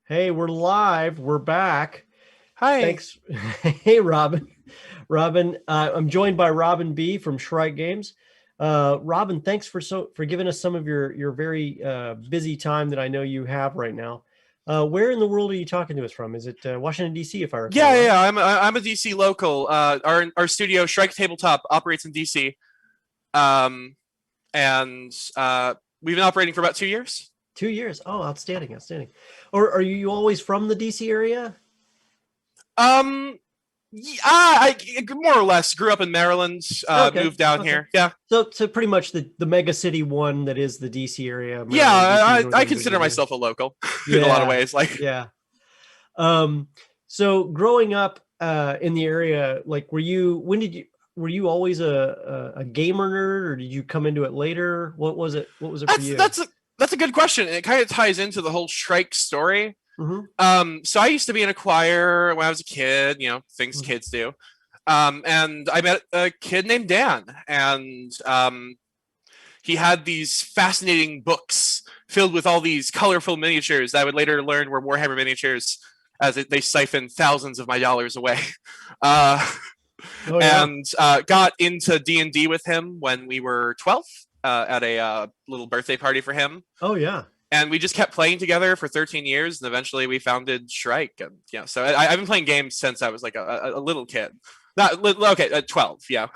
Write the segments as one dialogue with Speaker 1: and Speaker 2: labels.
Speaker 1: Hey, we're live. We're back.
Speaker 2: Hi.
Speaker 1: Thanks. Hey, Robin. Robin, I'm joined by Robin B from Shrike Games. Robin, thanks for giving us some of your very busy time that I know you have right now. Where in the world are you talking to us from? Is it Washington D.C. if I recall,
Speaker 2: Yeah, yeah,
Speaker 1: right?
Speaker 2: yeah, I'm a DC local. Our studio Shrike Tabletop operates in DC. Um, and we've been operating for about 2 years.
Speaker 1: 2 years. Oh, outstanding, outstanding. Or are you always from the D.C. area?
Speaker 2: Um, yeah, I more or less grew up in Maryland.
Speaker 1: Okay,
Speaker 2: Moved down
Speaker 1: okay.
Speaker 2: here. Yeah,
Speaker 1: So pretty much the mega city one that is the DC area,
Speaker 2: yeah.
Speaker 1: Maryland, DC,
Speaker 2: I
Speaker 1: Northern
Speaker 2: consider
Speaker 1: Virginia.
Speaker 2: myself a local in a lot of
Speaker 1: Yeah,
Speaker 2: ways. Like,
Speaker 1: yeah. Um, so growing up in the area, like were you always a gamer nerd or did you come into it later? What was it for
Speaker 2: that's
Speaker 1: you?
Speaker 2: that's a that's a good question. It kind of ties into the whole Shrike story.
Speaker 1: Hmm.
Speaker 2: So I used to be in a choir when I was a kid. Things
Speaker 1: Hmm.
Speaker 2: kids do. And I met a kid named Dan, and he had these fascinating books filled with all these colorful miniatures that I would later learn were Warhammer miniatures, as they siphoned thousands of my dollars away. Uh,
Speaker 1: Oh yeah.
Speaker 2: and got into D&D with him when we were 12 at a little birthday party for him.
Speaker 1: Oh yeah.
Speaker 2: And we just kept playing together for 13 years, and eventually we founded Shrike. And so I've been playing games since I was like a little kid. Not okay, 12. Yeah.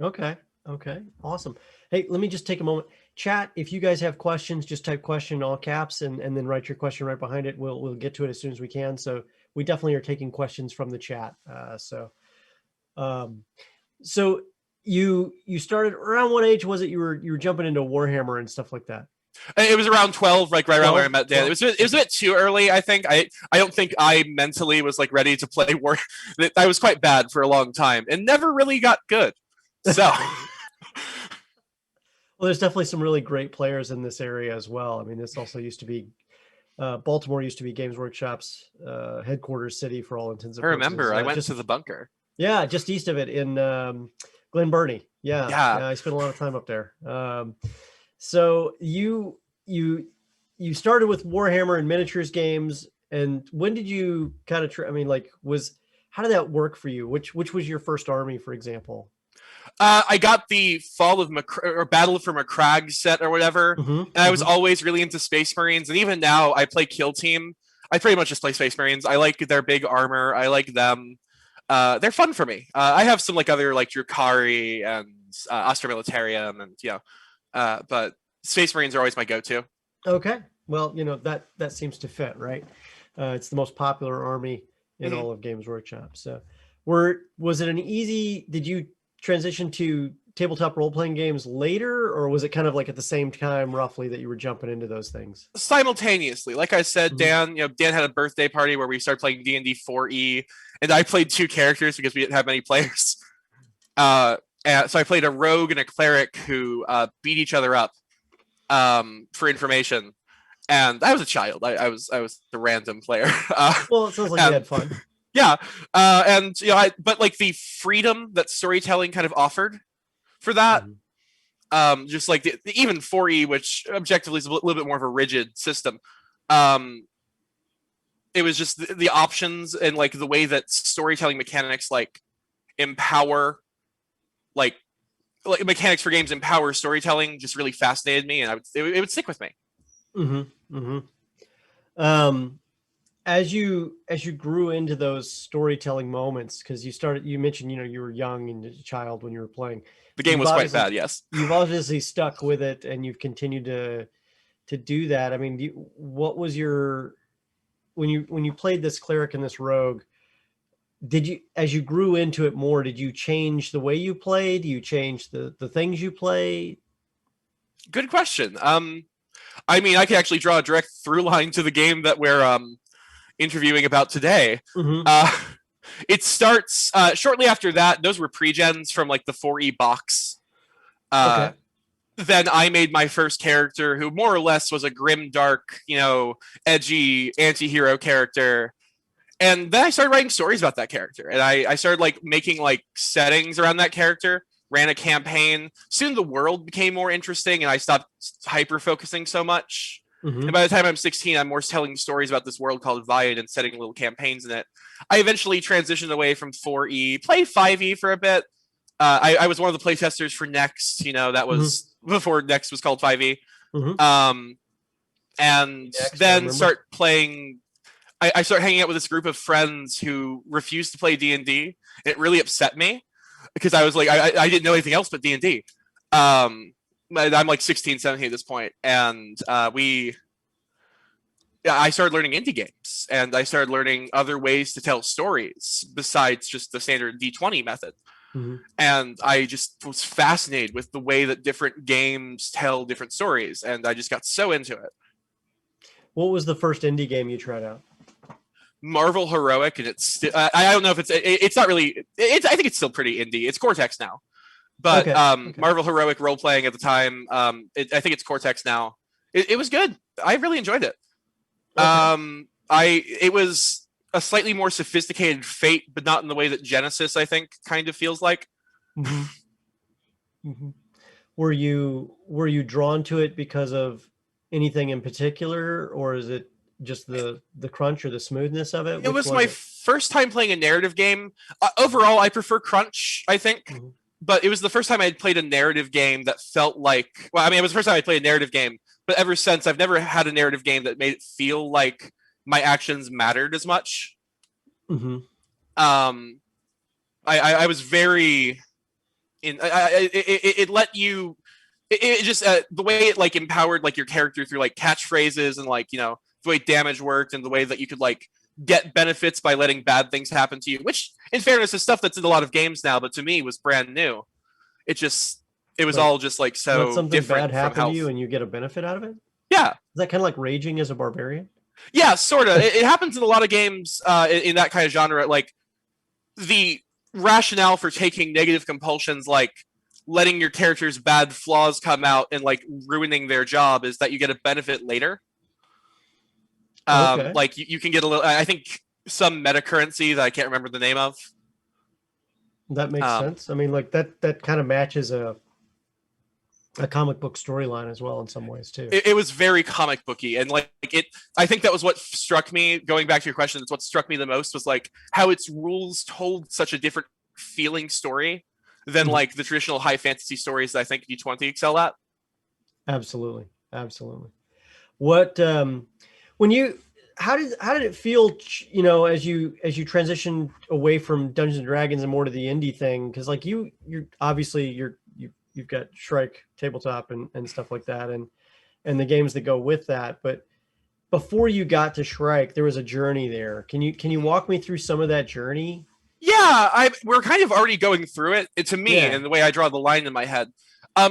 Speaker 1: Okay. Okay. Awesome. Hey, let me just take a moment. Chat, if you guys have questions, just type question in all caps and then write your question right behind it. We'll get to it as soon as we can. So we definitely are taking questions from the chat. Um, so you started around what age was it you were jumping into Warhammer and stuff like that?
Speaker 2: It was around 12, like right around where I
Speaker 1: 12,
Speaker 2: met Dan.
Speaker 1: 12.
Speaker 2: It was a
Speaker 1: Okay.
Speaker 2: bit too early, I think. I don't think I mentally was like ready to play War. I was quite bad for a long time and never really got good. So
Speaker 1: Well, there's definitely some really great players in this area as well. I mean, this also used to be Baltimore used to be Games Workshop's headquarters city for all intents
Speaker 2: I
Speaker 1: and purposes.
Speaker 2: remember I went to
Speaker 1: Just
Speaker 2: the bunker.
Speaker 1: Yeah, just east of it in Glen Burnie. Yeah,
Speaker 2: Yeah.
Speaker 1: yeah, I spent a lot of time up there. So you started with Warhammer and miniatures games, and when did you kind of? I mean, like, was how did that work for you? Which was your first army, for example?
Speaker 2: I got the Fall of or Battle for Macragge set or whatever,
Speaker 1: Hmm.
Speaker 2: and I was
Speaker 1: Hmm.
Speaker 2: always really into Space Marines. And even now, I play Kill Team. I pretty much just play Space Marines. I like their big armor. I like them. They're fun for me. I have some like other like Drukhari and Astra Militarium, and but Space Marines are always my go-to.
Speaker 1: Okay, well, that seems to fit, right? It's the most popular army in
Speaker 2: Mm-hmm.
Speaker 1: all of Games Workshop. So, was it an easy? Did you transition to tabletop role playing games later, or was it kind of like at the same time, roughly, that you were jumping into those things?
Speaker 2: Simultaneously, like I said,
Speaker 1: Hmm.
Speaker 2: Dan had a birthday party where we started playing D&D 4E, and I played two characters because we didn't have many players. Uh, and so I played a rogue and a cleric who beat each other up for information. And I was a child. I was the random player.
Speaker 1: Well, it sounds like you
Speaker 2: And
Speaker 1: had fun.
Speaker 2: yeah, and but like the freedom that storytelling kind of offered for that,
Speaker 1: Hmm.
Speaker 2: just like even 4E, which objectively is a little bit more of a rigid system. Um, it was just the options and like the way that storytelling mechanics like empower like mechanics for games empower storytelling just really fascinated me, and it would stick with me.
Speaker 1: Hmm. Hmm. Um, as you grew into those storytelling moments, because you mentioned you were young and a child when you were playing.
Speaker 2: The game
Speaker 1: You've
Speaker 2: was quite
Speaker 1: obviously
Speaker 2: bad, yes.
Speaker 1: you've obviously stuck with it, and you've continued to do that. I mean, what was your when you played this cleric and this rogue? Did you, as you grew into it more, did you change the way you played? Do you change the things you play?
Speaker 2: Good question. I mean, I can actually draw a direct through line to the game that we're interviewing about today.
Speaker 1: Hmm.
Speaker 2: Uh, it starts shortly after that. Those were pre-gens from like the 4E box. Uh,
Speaker 1: Okay.
Speaker 2: then I made my first character who more or less was a grim, dark, edgy anti-hero character. And then I started writing stories about that character. And I started like making like settings around that character, ran a campaign. Soon the world became more interesting and I stopped hyper focusing so much. And by the time I'm 16, I'm more telling stories about this world called Viad and setting little campaigns in it. I eventually transitioned away from 4E, played 5E for a bit. I was one of the playtesters for Next. That was before Next was called 5E. And
Speaker 1: Next,
Speaker 2: then start playing. I started hanging out with this group of friends who refused to play D&D. It really upset me because I was like, I didn't know anything else but D&D. I'm like 16, 17 at this point, and I started learning indie games, and I started learning other ways to tell stories besides just the standard D20 method. And I just was fascinated with the way that different games tell different stories, and I just got so into it.
Speaker 1: What was the first indie game you tried out?
Speaker 2: Marvel Heroic, and it's I don't know if it's not really. I think it's still pretty indie. It's Cortex now, but Marvel Heroic role playing at the time. I think it's Cortex now. It was good. I really enjoyed it. It was a slightly more sophisticated Fate, but not in the way that Genesis, I think, kind of feels like.
Speaker 1: Were you drawn to it because of anything in particular, or is it just the crunch or the smoothness of it?
Speaker 2: It was my first time playing a narrative game. Overall, I prefer crunch, I think. But it was the first time I had played a narrative game that felt like... Well, I mean, it was the first time I played a narrative game. But ever since, I've never had a narrative game that made it feel like my actions mattered as much. I was very... It let you... It just... the way it, like, empowered, like, your character through, like, catchphrases and, like, the way damage worked and the way that you could, like, get benefits by letting bad things happen to you, which, in fairness, is stuff that's in a lot of games now, but to me was brand new. It was all just, like, so
Speaker 1: let something
Speaker 2: different
Speaker 1: bad happen to you and you get a benefit out of it?
Speaker 2: Yeah.
Speaker 1: Is that kind of like raging as a barbarian?
Speaker 2: Yeah, sort of. It happens in a lot of games in that kind of genre. Like, the rationale for taking negative compulsions, like letting your character's bad flaws come out and, like, ruining their job, is that you get a benefit later. Like, you can get a little... I think some meta currency that I can't remember the name of.
Speaker 1: That makes sense. I mean, like, that kind of matches a comic book storyline as well in some ways too.
Speaker 2: It was very comic booky, and like it. I think that was what struck me. Going back to your question, that's what struck me the most, was like how its rules told such a different feeling story than like the traditional high fantasy stories that I think D20 excel at.
Speaker 1: Absolutely. What how did it feel, as you transitioned away from Dungeons and Dragons and more to the indie thing? Because like you're obviously you've got Shrike Tabletop and stuff like that, and the games that go with that. But before you got to Shrike, there was a journey there. Can you walk me through some of that journey?
Speaker 2: Yeah, we're kind of already going through it to me, and the way I draw the line in my head.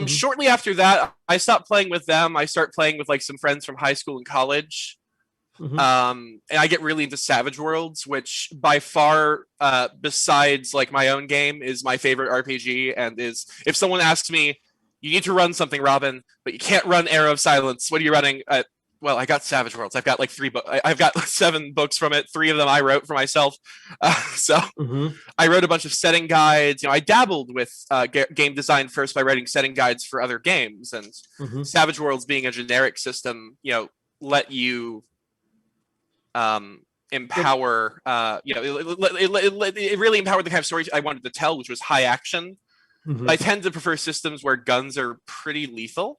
Speaker 2: Shortly after that, I stopped playing with them. I start playing with like some friends from high school and college. And I get really into Savage Worlds, which by far, besides like my own game, is my favorite RPG, and is, if someone asks me, you need to run something, Robin, but you can't run Arrow of Silence, what are you running? Well, I got Savage Worlds. I've got like 3 books. I've got 7 books from it. 3 of them I wrote for myself. I wrote a bunch of setting guides. I dabbled with game design first by writing setting guides for other games, and Savage Worlds, being a generic system, let you empower. It really empowered the kind of stories I wanted to tell, which was high action. I tend to prefer systems where guns are pretty lethal.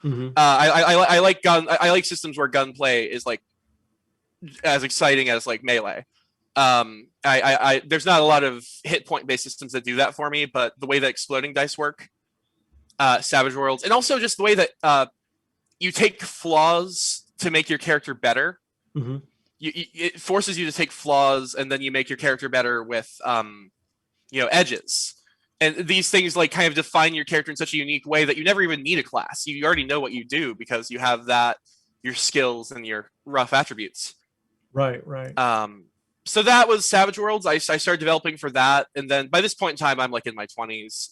Speaker 2: I like I like systems where gunplay is like as exciting as like melee. There's not a lot of hit point based systems that do that for me, but the way that exploding dice work, Savage Worlds, and also just the way that you take flaws to make your character better. It forces you to take flaws and then you make your character better with edges. And these things like kind of define your character in such a unique way that you never even need a class. You already know what you do because you have your skills and your rough attributes.
Speaker 1: Right.
Speaker 2: So that was Savage Worlds. I started developing for that. And then by this point in time, I'm like in my 20s.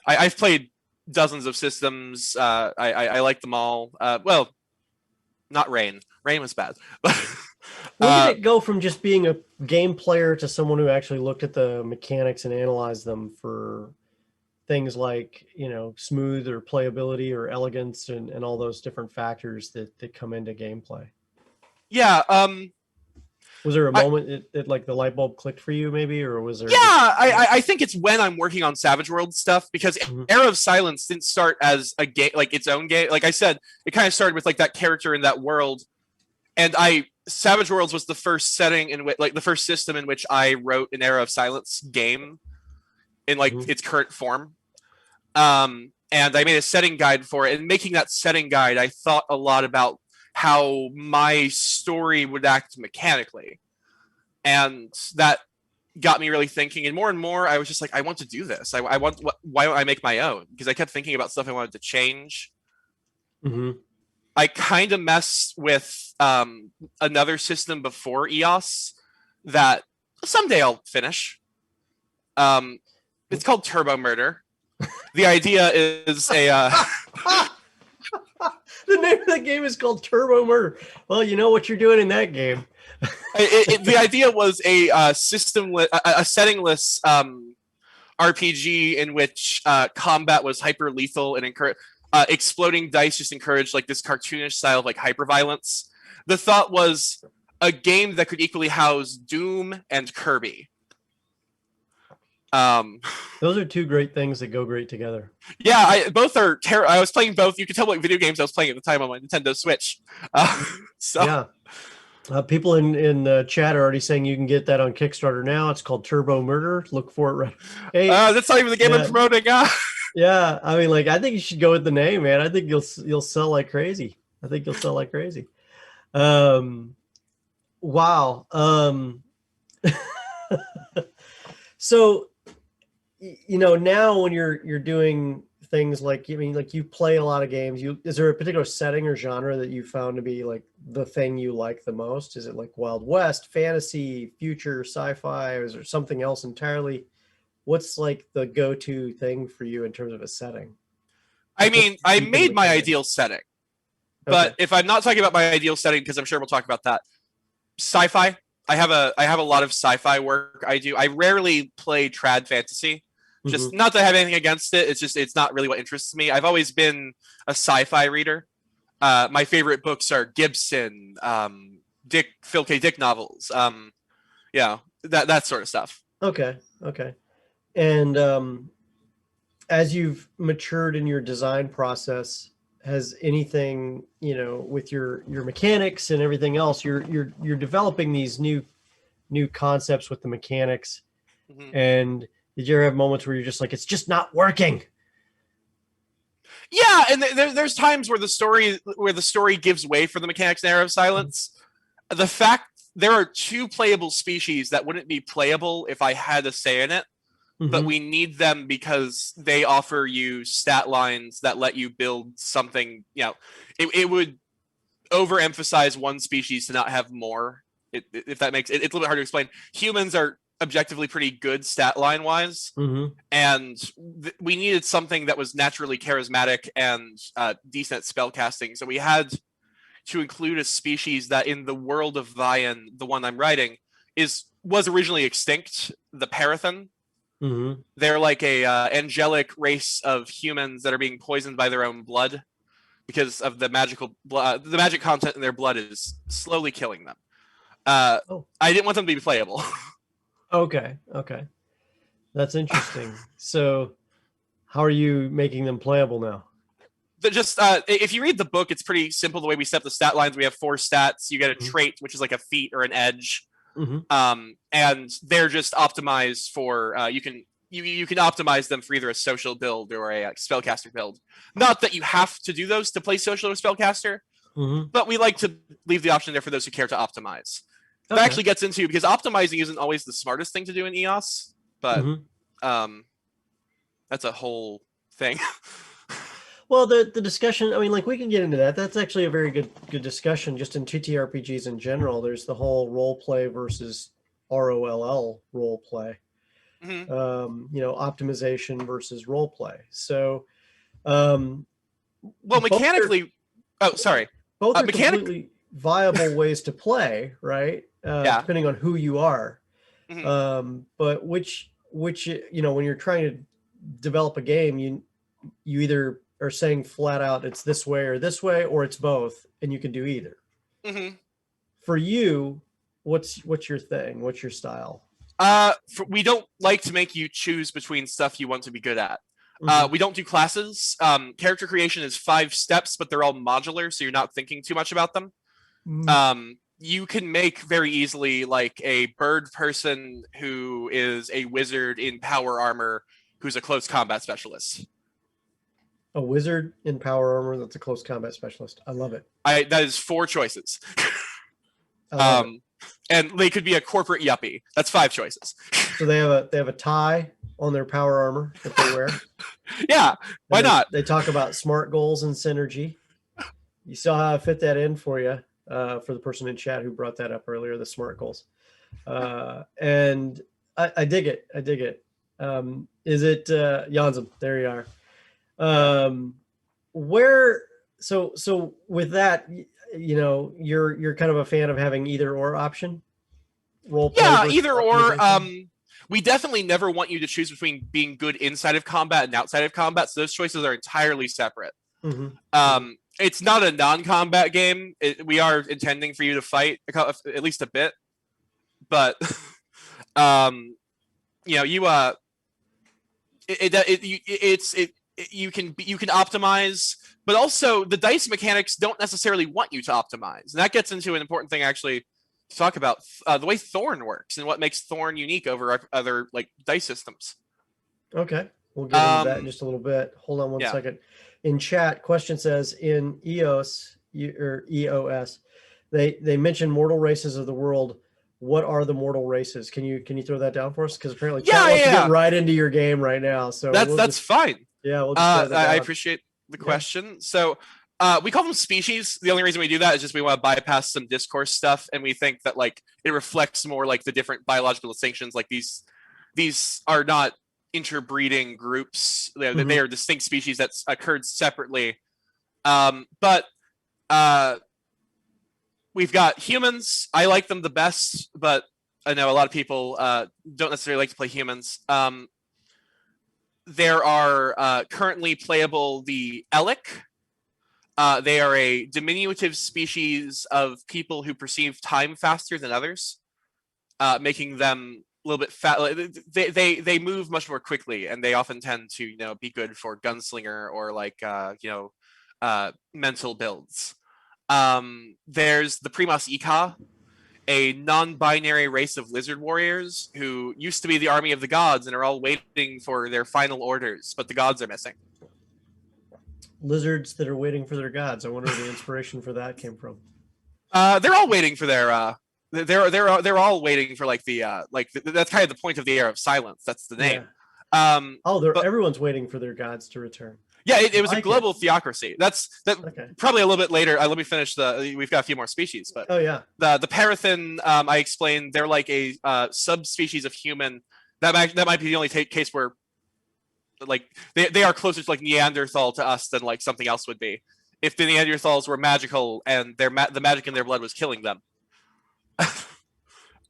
Speaker 2: I've played dozens of systems. I like them all. Well, not Rain. Rain was bad.
Speaker 1: When did it go from just being a game player to someone who actually looked at the mechanics and analyzed them for things like, you know, smooth or playability or elegance and all those different factors that come into gameplay.
Speaker 2: Yeah.
Speaker 1: Was there a moment that like the light bulb clicked for you, maybe, or was there?
Speaker 2: Yeah, I think it's when I'm working on Savage World stuff, because Era of Silence didn't start as a game, like its own game. Like I said, it kind of started with like that character in that world, and Savage Worlds was the first setting in which, like, the first system in which I wrote an Era of Silence game in like its current form. And I made a setting guide for it. And making that setting guide, I thought a lot about how my story would act mechanically, and that got me really thinking. And more, I was just like, I want to do this. I want. Why don't I make my own? Because I kept thinking about stuff I wanted to change. I kind of messed with another system before EOS that someday I'll finish. It's called Turbo Murder. The idea is a...
Speaker 1: The name of the game is called Turbo Murder. Well, you know what you're doing in that game.
Speaker 2: The idea was a settingless RPG in which combat was hyper lethal and exploding dice just encouraged like this cartoonish style of like hyper violence. The thought was a game that could equally house Doom and Kirby.
Speaker 1: Those are two great things that go great together.
Speaker 2: Yeah, both are I was playing both. You could tell what video games I was playing at the time on my Nintendo Switch.
Speaker 1: Yeah. People in the chat are already saying you can get that on Kickstarter now. It's called Turbo Murder. Look for it. Right. Hey,
Speaker 2: that's not even the game I'm promoting.
Speaker 1: Yeah, I mean, like, I think you should go with the name, man. I think you'll sell like crazy. Wow. So, you know, now when you're doing things like, I mean, like, you play a lot of games. Is there a particular setting or genre that you found to be like the thing you like the most? Is it like Wild West, fantasy, future, sci-fi, or is there something else entirely? What's like the go-to thing for you in terms of a setting?
Speaker 2: I mean, I made my ideal setting, but if I'm not talking about my ideal setting, because I'm sure we'll talk about that, sci-fi. I have a lot of sci-fi work I do. I rarely play trad fantasy. Just not that I have anything against it. It's just, it's not really what interests me. I've always been a sci-fi reader. My favorite books are Gibson, Phil K. Dick novels. Yeah, that sort of stuff.
Speaker 1: Okay. And as you've matured in your design process, has anything, you know, with your mechanics and everything else, you're developing these new concepts with the mechanics, and did you ever have moments where you're just like, it's just not working?
Speaker 2: Yeah, and there's times where the story gives way for the mechanics in Era of Silence. The fact there are 2 playable species that wouldn't be playable if I had a say in it, but we need them because they offer you stat lines that let you build something. You know, it would overemphasize one species to not have more. If that makes it, it's a little bit hard to explain. Humans are objectively pretty good stat line wise, and we needed something that was naturally charismatic and decent spell casting. So we had to include a species that in the world of Vian, the one I'm writing, was originally extinct, the Parathan. They're like a angelic race of humans that are being poisoned by their own blood because of the magical blood. The magic content in their blood is slowly killing them. I didn't want them to be playable.
Speaker 1: Okay. That's interesting. So how are you making them playable now?
Speaker 2: Just if you read the book, it's pretty simple the way we set the stat lines. We have 4 stats. You get a trait, which is like a feat or an edge. And they're just optimized for you can optimize them for either a social build or a spellcaster build. Not that you have to do those to play social or spellcaster, but we like to leave the option there for those who care to optimize. That actually gets into, because optimizing isn't always the smartest thing to do in EOS, but that's a whole thing.
Speaker 1: Well, the discussion, I mean, like, we can get into that. That's actually a very good discussion just in TTRPGs in general. There's the whole role play versus ROLL role play. You know, optimization versus role play. So,
Speaker 2: well, mechanically, both are
Speaker 1: completely viable ways to play, right? Depending on who you are. But which, you know, when you're trying to develop a game, you either are saying flat out it's this way, or it's both, and you can do either.
Speaker 2: Mm-hmm.
Speaker 1: For you, what's your thing? What's your style?
Speaker 2: We don't like to make you choose between stuff you want to be good at.
Speaker 1: Mhm.
Speaker 2: We don't do classes. Character creation is 5 steps, but they're all modular, so you're not thinking too much about them.
Speaker 1: Mhm.
Speaker 2: You can make very easily like a bird person who is a wizard in power armor who's a close combat specialist.
Speaker 1: A wizard in power armor that's a close combat specialist. I love it.
Speaker 2: That is 4 choices.
Speaker 1: I love it.
Speaker 2: And they could be a corporate yuppie. That's 5 choices.
Speaker 1: So they have a tie on their power armor that they wear.
Speaker 2: Yeah, why not?
Speaker 1: They talk about SMART goals and synergy. You saw how I fit that in for you, for the person in chat who brought that up earlier, the SMART goals. And I dig it. I dig it. Is it Jansen? There you are. Where so with that, you know, you're kind of a fan of having either or option role play.
Speaker 2: Yeah, either or. We definitely never want you to choose between being good inside of combat and outside of combat, so those choices are entirely separate.
Speaker 1: Mm-hmm.
Speaker 2: It's not a non-combat game. We are intending for you to fight at least a bit, but you know, you can optimize, but also the dice mechanics don't necessarily want you to optimize, and that gets into an important thing actually to talk about, the way Thorn works and what makes Thorn unique over other like dice systems.
Speaker 1: Okay, we'll get into that in just a little bit. Hold on one second. In chat, question says in EOS, they mention mortal races of the world. What are the mortal races? Can you throw that down for us? Because apparently chat wants to get right into your game right now. So
Speaker 2: that's fine.
Speaker 1: Yeah, we'll
Speaker 2: I appreciate the question. Yeah. So we call them species. The only reason we do that is just we want to bypass some discourse stuff, and we think that like it reflects more like the different biological distinctions. Like these are not interbreeding groups. They are distinct species that's occurred separately. But we've got humans. I like them the best, but I know a lot of people don't necessarily like to play humans. There are currently playable the Elec. They are a diminutive species of people who perceive time faster than others, making them a little bit fat. They move much more quickly, and they often tend to be good for gunslinger or like mental builds. There's the Primas Ika, a non-binary race of lizard warriors who used to be the army of the gods and are all waiting for their final orders, but the gods are missing.
Speaker 1: Lizards that are waiting for their gods. I wonder where the inspiration for that came from.
Speaker 2: They're all waiting for their. They're all waiting for like the that's kind of the point of the Era of Silence. That's the name.
Speaker 1: Yeah. Everyone's waiting for their gods to return.
Speaker 2: Yeah, it was a global theocracy. Okay. Probably a little bit later. Let me finish we've got a few more species, but
Speaker 1: yeah,
Speaker 2: the Parathin, I explained, they're like a subspecies of human. That might be the only case where like they are closer to like Neanderthal to us than like something else would be. If the Neanderthals were magical and the magic in their blood was killing them.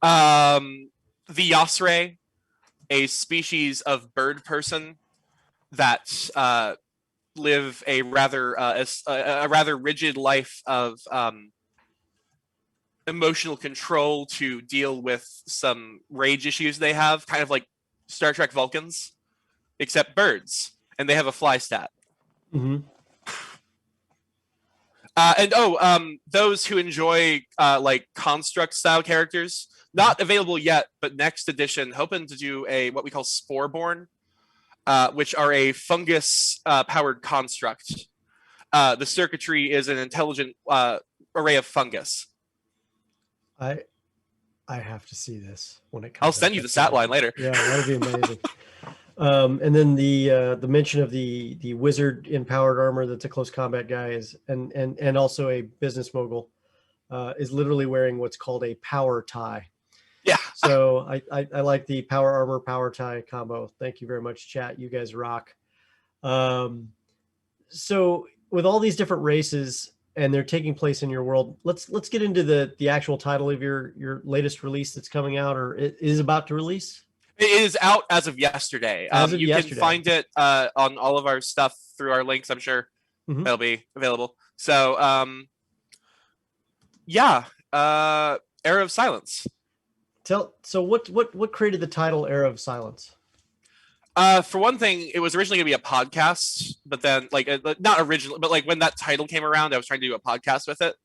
Speaker 2: The Yasre, a species of bird person that live a rather rigid life of emotional control to deal with some rage issues they have, kind of like Star Trek Vulcans, except birds, and they have a fly stat.
Speaker 1: Mm-hmm.
Speaker 2: Those who enjoy like construct style characters, not available yet, but next edition, hoping to do what we call Sporeborn, which are a fungus powered construct. The circuitry is an intelligent array of fungus.
Speaker 1: I have to see this when it comes.
Speaker 2: I'll send you the stat line later.
Speaker 1: Yeah, that'll be amazing. And then the mention of the wizard in powered armor that's a close combat guy is and also a business mogul is literally wearing what's called a power tie.
Speaker 2: Yeah.
Speaker 1: So I like the power armor power tie combo. Thank you very much, chat. You guys rock. So with all these different races and they're taking place in your world, let's get into the actual title of your latest release that's coming out or it is about to release.
Speaker 2: It is out as of yesterday. You can find it on all of our stuff through our links. I'm sure that'll be available. So, yeah, Era of Silence.
Speaker 1: So what created the title Era of Silence?
Speaker 2: For one thing, it was originally going to be a podcast, but then not originally, but like when that title came around, I was trying to do a podcast with it.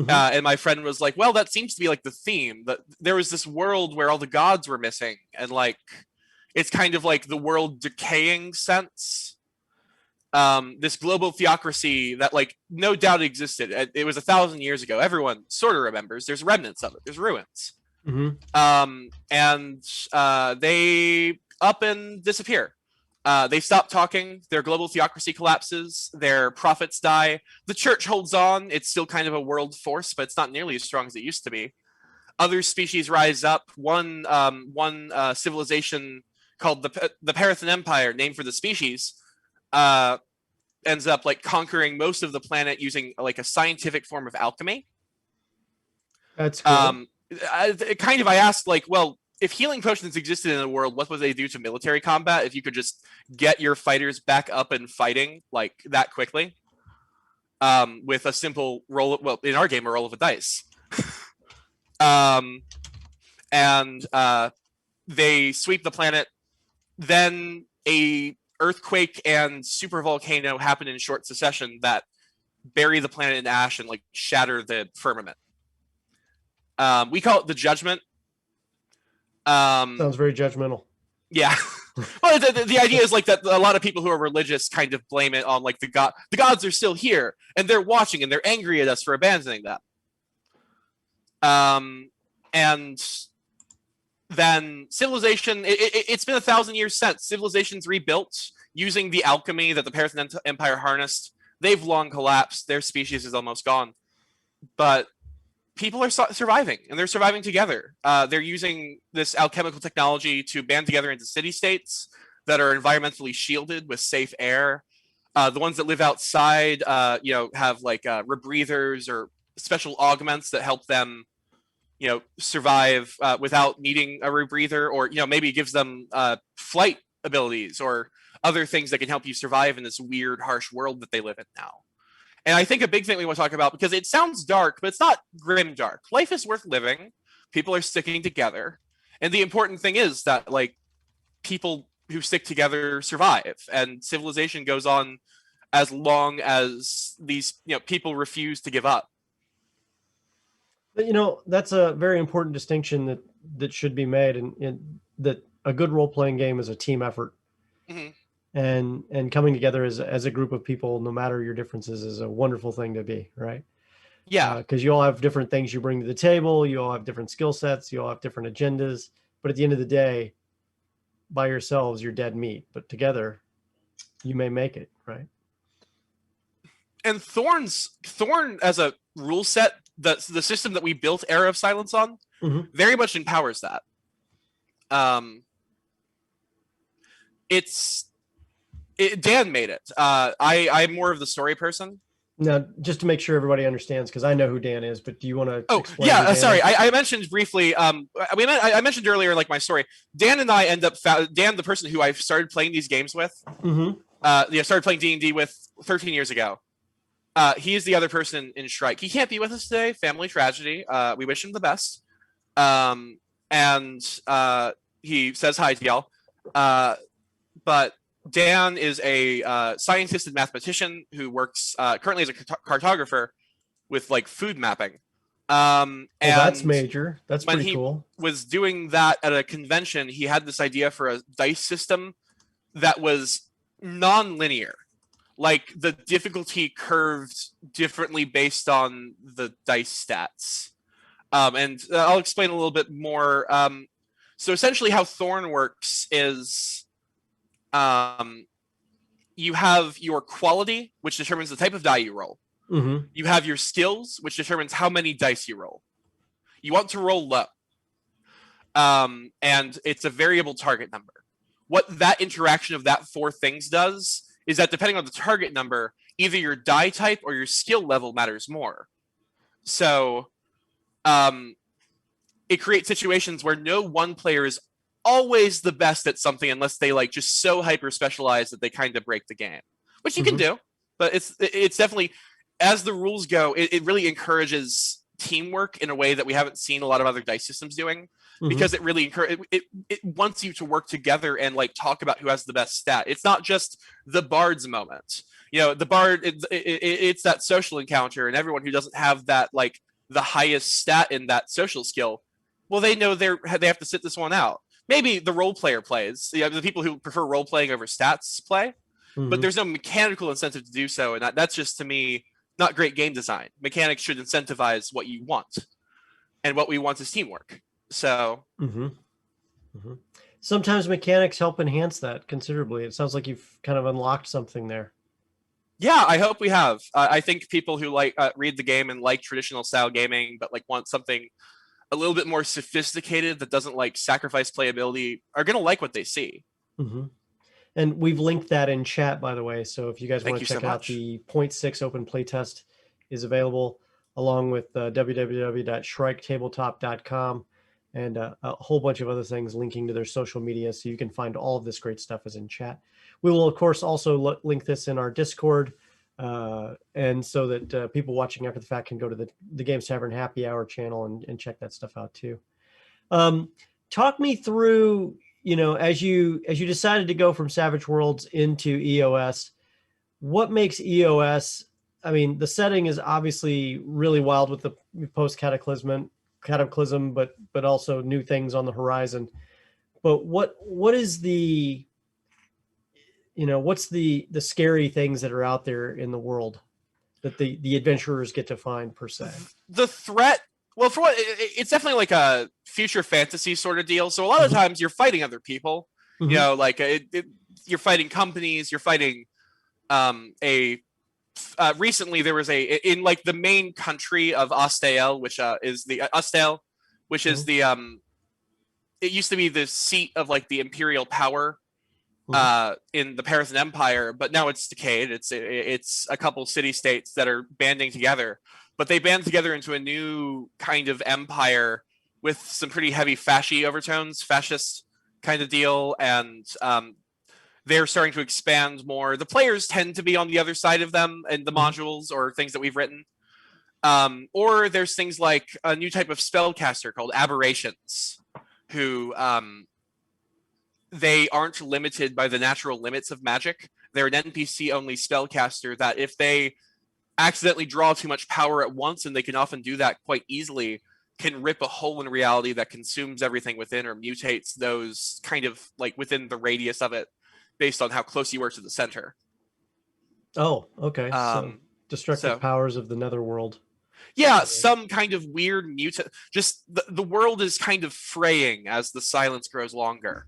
Speaker 2: And my friend was like, well, that seems to be like the theme, that there was this world where all the gods were missing, and like it's kind of like the world decaying sense. This global theocracy that like no doubt existed. It was 1,000 years ago. Everyone sort of remembers. There's remnants of it. There's ruins. And they up and disappear. They stop talking. Their global theocracy collapses. Their prophets die. The church holds on. It's still kind of a world force, but it's not nearly as strong as it used to be. Other species rise up. One civilization called the Parathan Empire, named for the species, ends up like conquering most of the planet using like a scientific form of alchemy.
Speaker 1: That's cool.
Speaker 2: I asked, like, well, if healing potions existed in the world, what would they do to military combat if you could just get your fighters back up and fighting like that quickly? With a simple roll, well, in our game, a roll of a dice. And they sweep the planet. Then a earthquake and super volcano happen in short succession that bury the planet in ash and like shatter the firmament. We call it the Judgment.
Speaker 1: Sounds very judgmental.
Speaker 2: Yeah. Well, the idea is like that a lot of people who are religious kind of blame it on like the gods are still here and they're watching and they're angry at us for abandoning them. And then civilization, it's been 1,000 years since civilization's rebuilt using the alchemy that the Parathan Empire harnessed. They've long collapsed. Their species is almost gone. But people are surviving, and they're surviving together. They're using this alchemical technology to band together into city-states that are environmentally shielded with safe air. The ones that live outside, have like rebreathers or special augments that help them, survive without needing a rebreather, or maybe gives them flight abilities or other things that can help you survive in this weird, harsh world that they live in now. And I think a big thing we want to talk about, because it sounds dark, but it's not grim dark. Life is worth living. People are sticking together. And the important thing is that, like, people who stick together survive. And civilization goes on as long as these, people refuse to give up.
Speaker 1: But, that's a very important distinction that should be made, and that a good role-playing game is a team effort. And coming together as a group of people, no matter your differences, is a wonderful thing to be, right?
Speaker 2: Yeah.
Speaker 1: Because you all have different things you bring to the table. You all have different skill sets. You all have different agendas. But at the end of the day, by yourselves, you're dead meat. But together, you may make it, right?
Speaker 2: And Thorn as a rule set, the system that we built Era of Silence on, very much empowers that. Dan made it. I'm more of the story person.
Speaker 1: Now, just to make sure everybody understands, because I know who Dan is, but do you want to explain?
Speaker 2: Yeah, sorry. I mentioned briefly, I mentioned earlier, like, my story. Dan and I Dan, the person who I started playing these games with, started playing D&D with 13 years ago. He is the other person in Shrike. He can't be with us today. Family tragedy. We wish him the best. And he says hi to y'all. But Dan is a scientist and mathematician who works currently as a cartographer with like food mapping. And
Speaker 1: that's major. That's pretty cool.
Speaker 2: When he was doing that at a convention, he had this idea for a dice system that was non-linear. Like, the difficulty curved differently based on the dice stats. And I'll explain a little bit more. So essentially how Thorn works is you have your quality, which determines the type of die you roll. You have your skills, which determines how many dice you roll. You want to roll low. And it's a variable target number. What that interaction of that four things does is that depending on the target number, either your die type or your skill level matters more. So it creates situations where no one player is always the best at something unless they like just so hyper specialize that they kind of break the game, which you can do. But it's definitely, as the rules go, it really encourages teamwork in a way that we haven't seen a lot of other dice systems doing, because it really it wants you to work together and like talk about who has the best stat. It's not just the bard's moment. You know, the bard, it's that social encounter, and everyone who doesn't have that like the highest stat in that social skill, well, they know they have to sit this one out. Maybe the role player plays. You know, the people who prefer role playing over stats play, but there's no mechanical incentive to do so, and that's just, to me, not great game design. Mechanics should incentivize what you want, and what we want is teamwork. So
Speaker 1: sometimes mechanics help enhance that considerably. It sounds like you've kind of unlocked something there.
Speaker 2: Yeah, I hope we have. I think people who like read the game and like traditional style gaming, but like want something a little bit more sophisticated that doesn't like sacrifice playability, are going to like what they see.
Speaker 1: And we've linked that in chat, by the way. So if you guys want to check out the 0.6 open playtest is available, along with www.shriketabletop.com and a whole bunch of other things linking to their social media. So you can find all of this great stuff is in chat. We will, of course, also link this in our Discord. And so that people watching after the fact can go to the Games Tavern Happy Hour channel and check that stuff out too. Talk me through, you know, as you decided to go from Savage Worlds into EOS, what makes EOS? I mean, the setting is obviously really wild with the post cataclysm, but also new things on the horizon. But what is the, you know, what's the scary things that are out there in the world that the adventurers get to find, per se?
Speaker 2: The threat, well, for what, it's definitely like a future fantasy sort of deal. So a lot of times you're fighting other people, you know, like you're fighting companies, you're fighting recently there was in like the main country of Ostel, which is the Ostel, which is the it used to be the seat of like the imperial power in the Paris Empire, but now it's decayed. It's a couple city states that are banding together, but they band together into a new kind of empire with some pretty heavy fascist kind of deal, and they're starting to expand more. The players tend to be on the other side of them and the modules or things that we've written. Or there's things like a new type of spellcaster called aberrations, who they aren't limited by the natural limits of magic. They're an NPC-only spellcaster that if they accidentally draw too much power at once, and they can often do that quite easily, can rip a hole in reality that consumes everything within or mutates those kind of like within the radius of it, based on how close you were to the center.
Speaker 1: Oh, okay. So destructive powers of the netherworld.
Speaker 2: Yeah, some kind of weird mutant. Just the world is kind of fraying as the silence grows longer.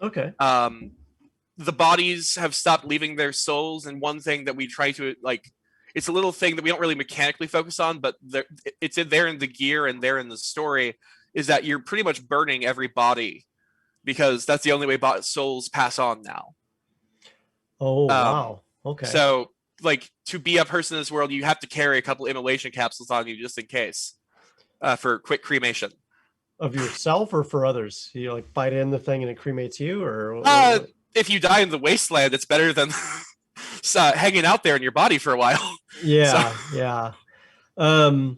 Speaker 1: Okay.
Speaker 2: The bodies have stopped leaving their souls, and one thing that we try to like, it's a little thing that we don't really mechanically focus on, but it's there in the gear and there in the story, is that you're pretty much burning every body, because that's the only way souls pass on now.
Speaker 1: Oh, wow. Okay.
Speaker 2: So, like, to be a person in this world, you have to carry a couple immolation capsules on you just in case, for quick cremation.
Speaker 1: Of yourself or for others? You like bite in the thing and it cremates you, or?
Speaker 2: If you die in the wasteland, it's better than hanging out there in your body for a while.
Speaker 1: Yeah, yeah. So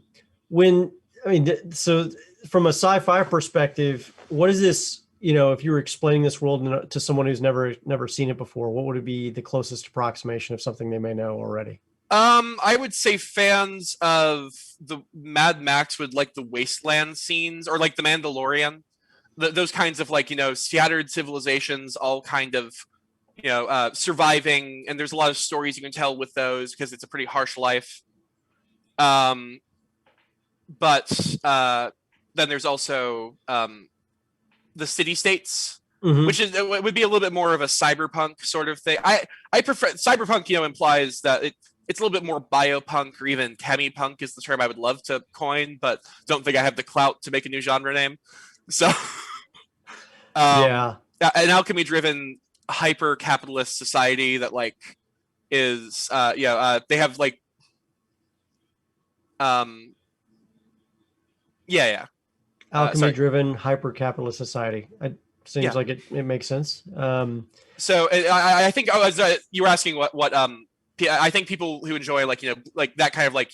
Speaker 1: from a sci-fi perspective, what is this? You know, if you were explaining this world to someone who's never seen it before, what would it be the closest approximation of something they may know already?
Speaker 2: I would say fans of the Mad Max would like the wasteland scenes, or like the Mandalorian, those kinds of like, you know, scattered civilizations, all kind of, you know, surviving, and there's a lot of stories you can tell with those because it's a pretty harsh life. But then there's also the city states, which would be a little bit more of a cyberpunk sort of thing. I prefer cyberpunk. You know, implies that it's a little bit more biopunk, or even chemipunk is the term I would love to coin, but don't think I have the clout to make a new genre name. So, yeah, an alchemy-driven hyper-capitalist society that like is they have like alchemy-driven
Speaker 1: hyper-capitalist society. Seems like it makes sense.
Speaker 2: So I think you were asking what I think people who enjoy like that kind of like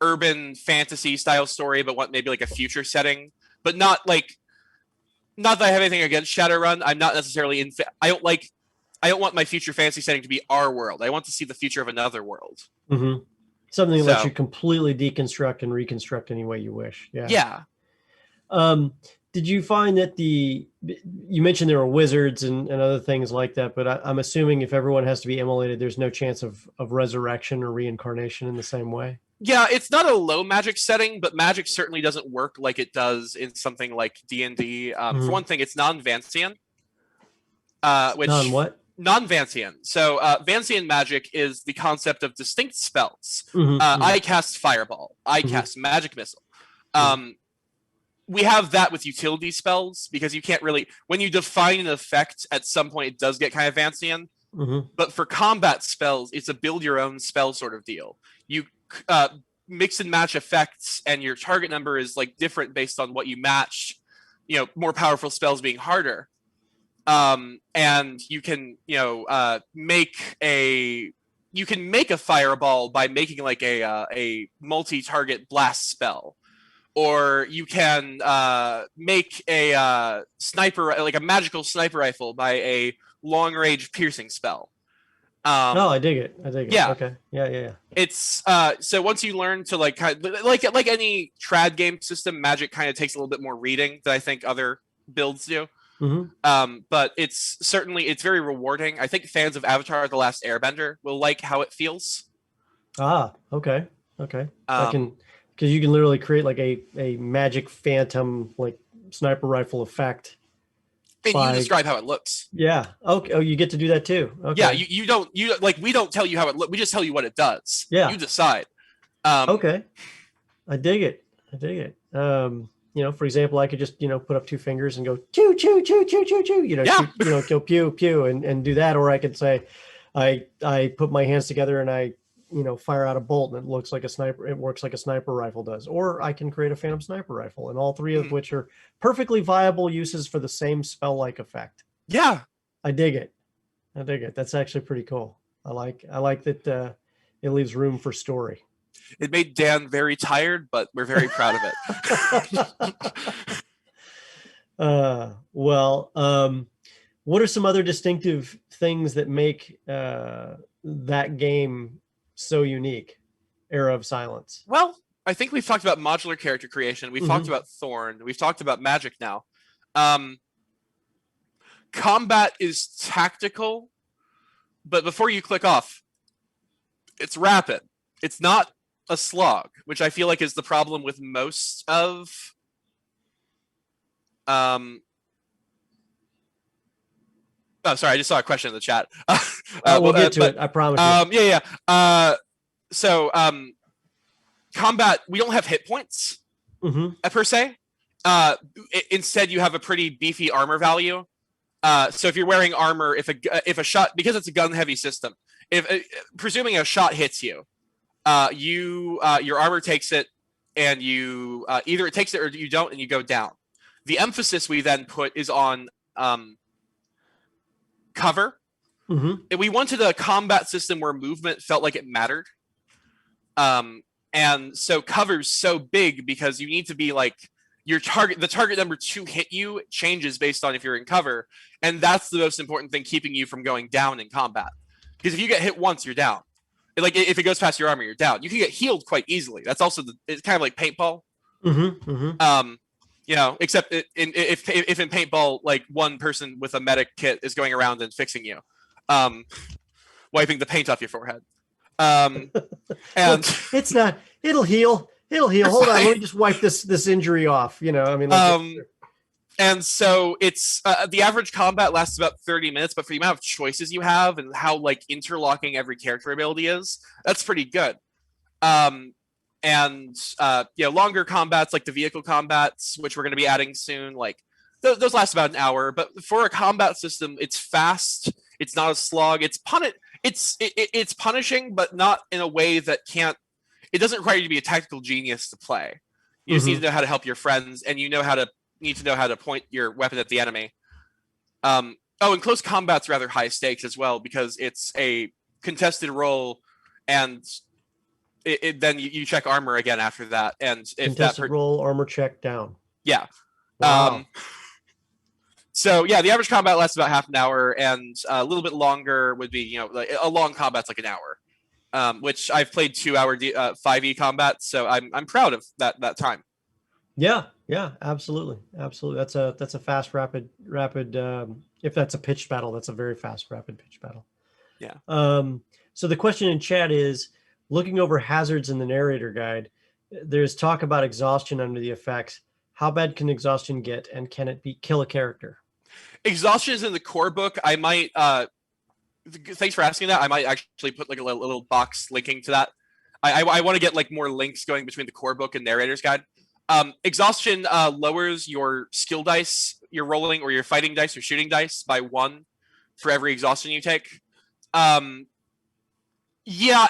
Speaker 2: urban fantasy style story, but want maybe like a future setting, but not that I have anything against Shadowrun. I'm not necessarily I don't want my future fantasy setting to be our world. I want to see the future of another world.
Speaker 1: Mm-hmm. Something that lets you completely deconstruct and reconstruct any way you wish. Yeah. Did you find that you mentioned there were wizards and other things like that, but I'm assuming if everyone has to be immolated, there's no chance of resurrection or reincarnation in the same way?
Speaker 2: Yeah, it's not a low magic setting, but magic certainly doesn't work like it does in something like D&D. For one thing, it's non-Vancian. Which
Speaker 1: non-what?
Speaker 2: Non-Vancian. So Vancian magic is the concept of distinct spells. I cast Fireball. I cast Magic Missile. We have that with utility spells because you can't really, when you define an effect, at some point it does get kind of Vancian. But for combat spells, it's a build your own spell sort of deal. You mix and match effects, and your target number is like different based on what you match. More powerful spells being harder. And you can make a fireball by making like a multi-target blast spell, or you can make a sniper, like a magical sniper rifle, by a long-range piercing spell.
Speaker 1: I dig it.
Speaker 2: Yeah.
Speaker 1: Okay. Yeah.
Speaker 2: It's so once you learn to like any trad game system, Magic kind of takes a little bit more reading than I think other builds do. But it's very rewarding. I think fans of Avatar: The Last Airbender will like how it feels.
Speaker 1: Okay. Because you can literally create like a magic phantom like sniper rifle effect.
Speaker 2: And you describe how it looks.
Speaker 1: Yeah. Okay. Oh, you get to do that too. Okay.
Speaker 2: Yeah. We don't tell you how it looks. We just tell you what it does.
Speaker 1: Yeah.
Speaker 2: You decide.
Speaker 1: Okay. I dig it. For example, I could just, put up two fingers and go choo, choo, choo, choo, choo, choo, shoot, go pew, pew, and do that. Or I could say, I put my hands together and I, fire out a bolt and it looks like a sniper. It works like a sniper rifle does. Or I can create a phantom sniper rifle, and all three of which are perfectly viable uses for the same spell-like effect.
Speaker 2: Yeah.
Speaker 1: I dig it. That's actually pretty cool. I like that it leaves room for story.
Speaker 2: It made Dan very tired, but we're very proud of
Speaker 1: it. What are some other distinctive things that make that game so unique? Era of Silence.
Speaker 2: Well, I think we've talked about modular character creation. We've talked about Thorn. We've talked about magic now. Combat is tactical, but before you click off, it's rapid. It's not a slog, which I feel like is the problem with most of oh, sorry, I just saw a question in the chat.
Speaker 1: We'll get to it, I promise you.
Speaker 2: So combat, we don't have hit points per se. Instead, you have a pretty beefy armor value. So if you're wearing armor, if a shot, because it's a gun heavy system, presuming a shot hits you, your armor takes it, and you either it takes it or you don't, and you go down. The emphasis we then put is on cover. We wanted a combat system where movement felt like it mattered. And so cover's so big because you need to be like the target number to hit you changes based on if you're in cover. And that's the most important thing keeping you from going down in combat. Because if you get hit once, you're down. Like if it goes past your armor, you're down. You can get healed quite easily. That's also it's kind of like paintball. Except if in paintball, like one person with a medic kit is going around and fixing you, wiping the paint off your forehead. And
Speaker 1: it's not. It'll heal. Hold on, let me just wipe this injury off.
Speaker 2: And so it's the average combat lasts about 30 minutes, but for the amount of choices you have and how like interlocking every character ability is, that's pretty good. Longer combats like the vehicle combats, which we're going to be adding soon, like those last about an hour. But for a combat system, it's fast. It's not a slog. It's punishing, but not in a way that it doesn't require you to be a tactical genius to play. You just need to know how to help your friends, and you know how to need to know how to point your weapon at the enemy. And close combat's rather high stakes as well because it's a contested roll, and then you check armor again after that. And if
Speaker 1: contested roll, armor check down.
Speaker 2: Yeah.
Speaker 1: Wow.
Speaker 2: So yeah, the average combat lasts about half an hour, and a little bit longer would be, like a long combat's like an hour, which I've played 2-hour 5e combat, so I'm proud of that time.
Speaker 1: Yeah, absolutely. That's a fast, rapid. If that's a pitched battle, that's a very fast, rapid pitched battle.
Speaker 2: Yeah.
Speaker 1: So the question in chat is, looking over hazards in the narrator guide, there's talk about exhaustion under the effects. How bad can exhaustion get, and can it kill a character?
Speaker 2: Exhaustion is in the core book. I might. Thanks for asking that. I might actually put like a little box linking to that. I want to get like more links going between the core book and narrator's guide. Exhaustion lowers your skill dice you're rolling, or your fighting dice or shooting dice, by 1 for every exhaustion you take. Yeah,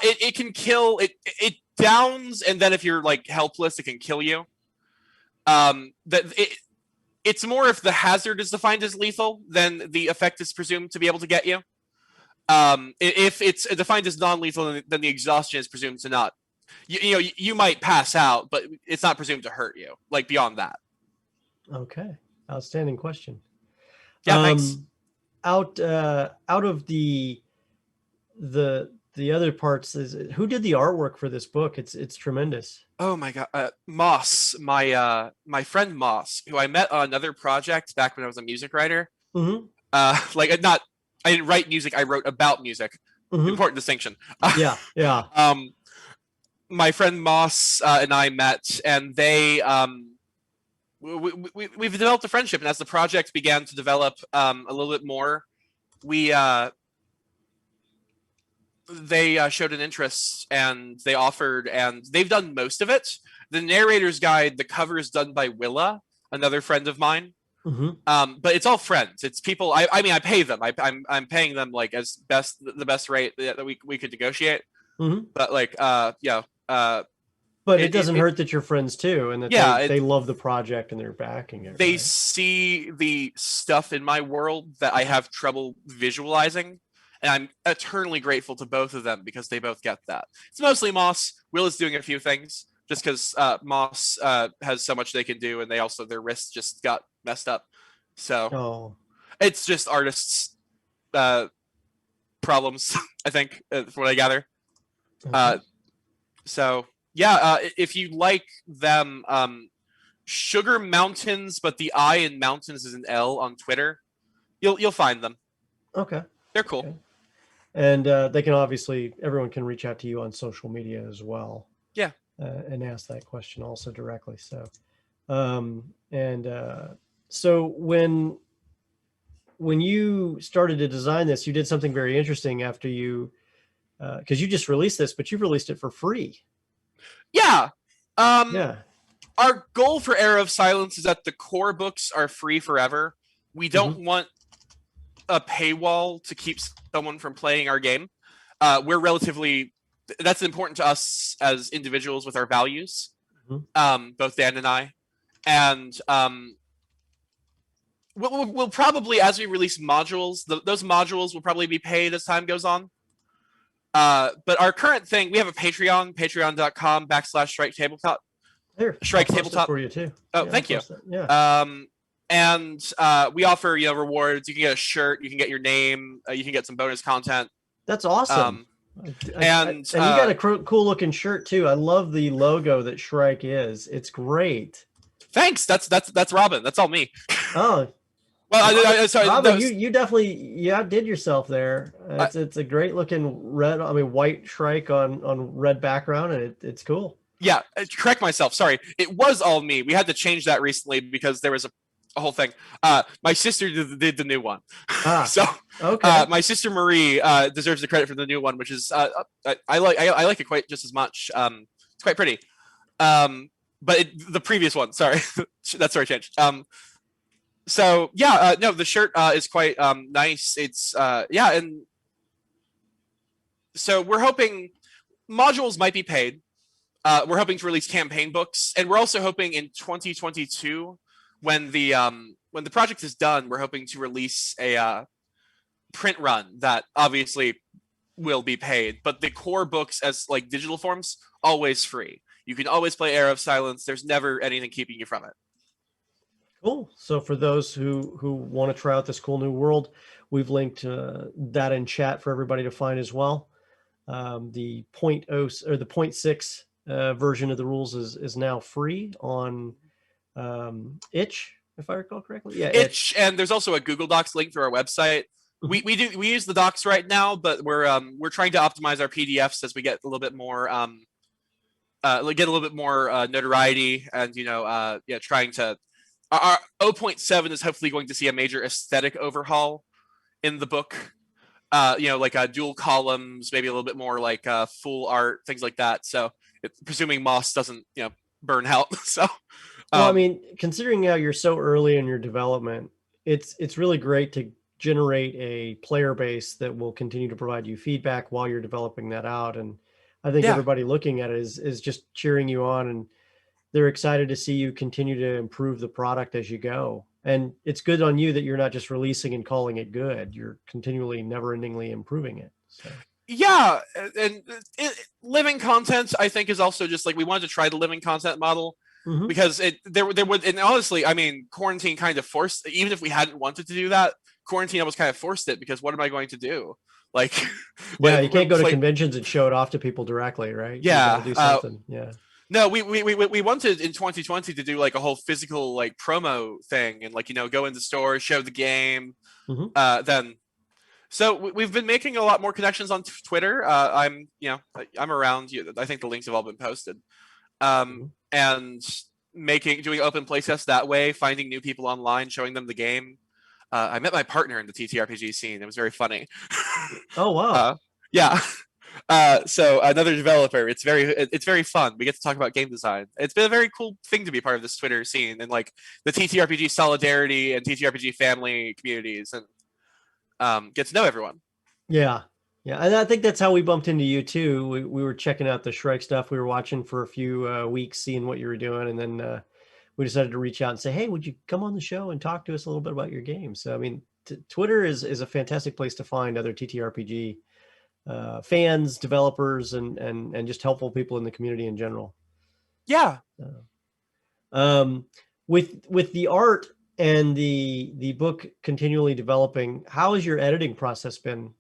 Speaker 2: it can kill. It downs, and then if you're like helpless, it can kill you. It's more if the hazard is defined as lethal, then the effect is presumed to be able to get you. If it's defined as non-lethal, then the exhaustion is presumed to not. You might pass out, but it's not presumed to hurt you. Like beyond that. Okay,
Speaker 1: outstanding question.
Speaker 2: Yeah, thanks.
Speaker 1: Out of the other parts, who did the artwork for this book? It's tremendous.
Speaker 2: Oh my god, Moss, my friend Moss, who I met on another project back when I was a music writer.
Speaker 1: Mm-hmm.
Speaker 2: I didn't write music; I wrote about music. Mm-hmm. Important distinction.
Speaker 1: Yeah.
Speaker 2: My friend Moss and I met, and they we've developed a friendship, and as the project began to develop a little bit more, they showed an interest, and they offered, and they've done most of it. The narrator's guide, the cover is done by Willa, another friend of mine.
Speaker 1: Mm-hmm.
Speaker 2: But it's all friends. It's people. I mean, I pay them. I'm paying them like as the best rate that we could negotiate.
Speaker 1: Mm-hmm.
Speaker 2: But like, yeah.
Speaker 1: But it doesn't hurt that you're friends too, and that they love the project and they're backing it.
Speaker 2: They
Speaker 1: right?
Speaker 2: see the stuff in my world that I have trouble visualizing, and I'm eternally grateful to both of them because they both get that. It's mostly Moss. Will is doing a few things just because Moss has so much they can do, and their wrists just got messed up. So it's just artists' problems, I think, from what I gather. Okay. So yeah, if you like them, Sugar Mountains, but the I in mountains is an L on Twitter. You'll find them.
Speaker 1: Okay,
Speaker 2: they're cool.
Speaker 1: Okay. And they can everyone can reach out to you on social media as well.
Speaker 2: Yeah,
Speaker 1: and ask that question also directly. So, so when you started to design this, you did something very interesting after you. Because you just released this, but you've released it for free.
Speaker 2: Yeah.
Speaker 1: Yeah.
Speaker 2: Our goal for Era of Silence is that the core books are free forever. We don't want a paywall to keep someone from playing our game. That's important to us as individuals with our values, both Dan and I. And we'll probably, as we release modules, those modules will probably be paid as time goes on. But our current thing, we have a patreon.com/Shrike Tabletop.
Speaker 1: There,
Speaker 2: Shrike Tabletop
Speaker 1: for you too.
Speaker 2: Oh, thank you.
Speaker 1: Yeah.
Speaker 2: And we offer rewards. You can get a shirt. You can get your name. You can get some bonus content.
Speaker 1: That's awesome.
Speaker 2: And
Speaker 1: you got a cool looking shirt too. I love the logo that Shrike is. It's great.
Speaker 2: Thanks. That's Robin. That's all me.
Speaker 1: Oh.
Speaker 2: Well, sorry,
Speaker 1: Robin, you definitely outdid yourself there. It's a great looking white Shrike on red background, and it's cool.
Speaker 2: Yeah, correct myself. Sorry, it was all me. We had to change that recently because there was a whole thing. My sister did the new one, so
Speaker 1: okay.
Speaker 2: My sister Marie deserves the credit for the new one, which is I like it quite just as much. It's quite pretty. But the previous one, sorry, that story changed. So yeah, no, the shirt is quite nice. It's and so we're hoping modules might be paid. We're hoping to release campaign books, and we're also hoping in 2022 when the project is done, we're hoping to release a print run that obviously will be paid, but the core books as like digital forms always free. You can always play Era of Silence. There's never anything keeping you from it.
Speaker 1: Cool. So for those who want to try out this cool new world, we've linked that in chat for everybody to find as well. The 0.0 or the 0.6 version of the rules is now free on Itch, if I recall correctly. Yeah,
Speaker 2: Itch, and there's also a Google Docs link through our website. We use the docs right now, but we're trying to optimize our PDFs as we get a little bit more notoriety, and trying to our 0.7 is hopefully going to see a major aesthetic overhaul in the book. Like dual columns, maybe a little bit more like full art, things like that. So presuming moss doesn't burn out. So
Speaker 1: well, I mean, considering how you're so early in your development, it's really great to generate a player base that will continue to provide you feedback while you're developing that out. And I think everybody looking at it is just cheering you on, and they're excited to see you continue to improve the product as you go. And it's good on you that you're not just releasing and calling it good. You're continually, never-endingly improving it. So.
Speaker 2: Yeah, and living content, I think, is also just like we wanted to try the living content model. Mm-hmm. Because there would, and honestly, I mean, quarantine kind of forced, even if we hadn't wanted to do that, quarantine almost kind of forced it, because what am I going to do? Like,
Speaker 1: yeah, you can't go to conventions and show it off to people directly, right?
Speaker 2: Yeah,
Speaker 1: you gotta do something. Yeah.
Speaker 2: No, we wanted in 2020 to do like a whole physical like promo thing, and like go into stores, show the game. Mm-hmm. So we've been making a lot more connections on Twitter. I'm around. I think the links have all been posted. And doing open playtests that way, finding new people online, showing them the game. I met my partner in the TTRPG scene. It was very funny.
Speaker 1: Oh wow!
Speaker 2: Yeah. So another developer. It's very fun. We get to talk about game design. It's been a very cool thing to be part of this Twitter scene and like the TTRPG solidarity and TTRPG family communities, and get to know everyone.
Speaker 1: Yeah. Yeah, and I think that's how we bumped into you too. We were checking out the Shrike stuff. We were watching for a few weeks, seeing what you were doing, and then we decided to reach out and say, "Hey, would you come on the show and talk to us a little bit about your game?" So, I mean, Twitter is a fantastic place to find other TTRPG fans, developers, and just helpful people in the community in general.
Speaker 2: Yeah.
Speaker 1: With the art and the book continually developing, how has your editing process been?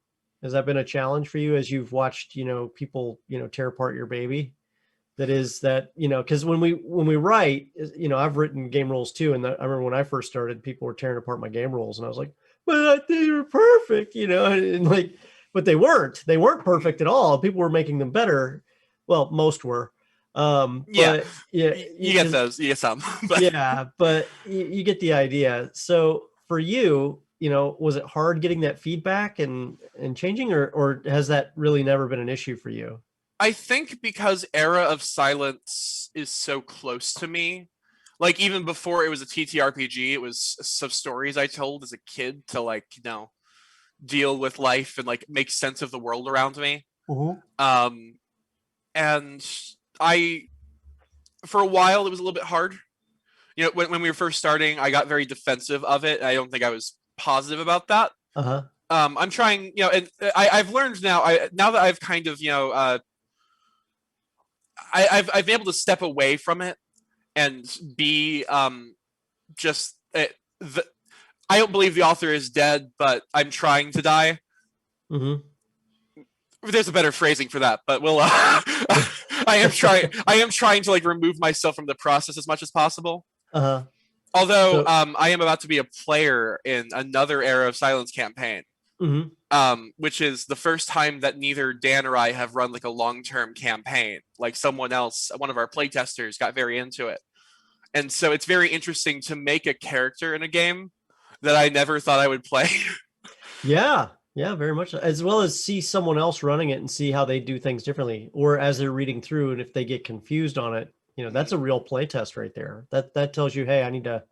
Speaker 1: Has that been a challenge for you as you've watched, people, tear apart your baby? Because when we write, I've written game rules too. And I remember when I first started, people were tearing apart my game rules, and I was like, but they were perfect, and like, but they weren't perfect at all. People were making them better. Well, most were. You
Speaker 2: get those, you get some.
Speaker 1: But. Yeah, but you get the idea. So for you, was it hard getting that feedback and changing, or has that really never been an issue for you?
Speaker 2: I think because Era of Silence is so close to me, like even before it was a TTRPG, it was some stories I told as a kid to like, deal with life and like make sense of the world around me. Mm-hmm. And for a while, it was a little bit hard. When we were first starting, I got very defensive of it. I don't think I was positive about that.
Speaker 1: Uh-huh.
Speaker 2: I'm trying, and I've learned now. Now that I've kind of, I've been able to step away from it and be just I don't believe the author is dead, but I'm trying to die.
Speaker 1: Mm-hmm.
Speaker 2: There's a better phrasing for that, but we'll. I am trying to like remove myself from the process as much as possible.
Speaker 1: Uh-huh.
Speaker 2: Although I am about to be a player in another Era of Silence campaign, which is the first time that neither Dan or I have run like a long-term campaign. Like someone else, one of our playtesters, got very into it, and so it's very interesting to make a character in a game that I never thought I would play.
Speaker 1: Yeah, very much, as well as see someone else running it and see how they do things differently, or as they're reading through, and if they get confused on it. That's a real play test right there. That tells you, hey, I need to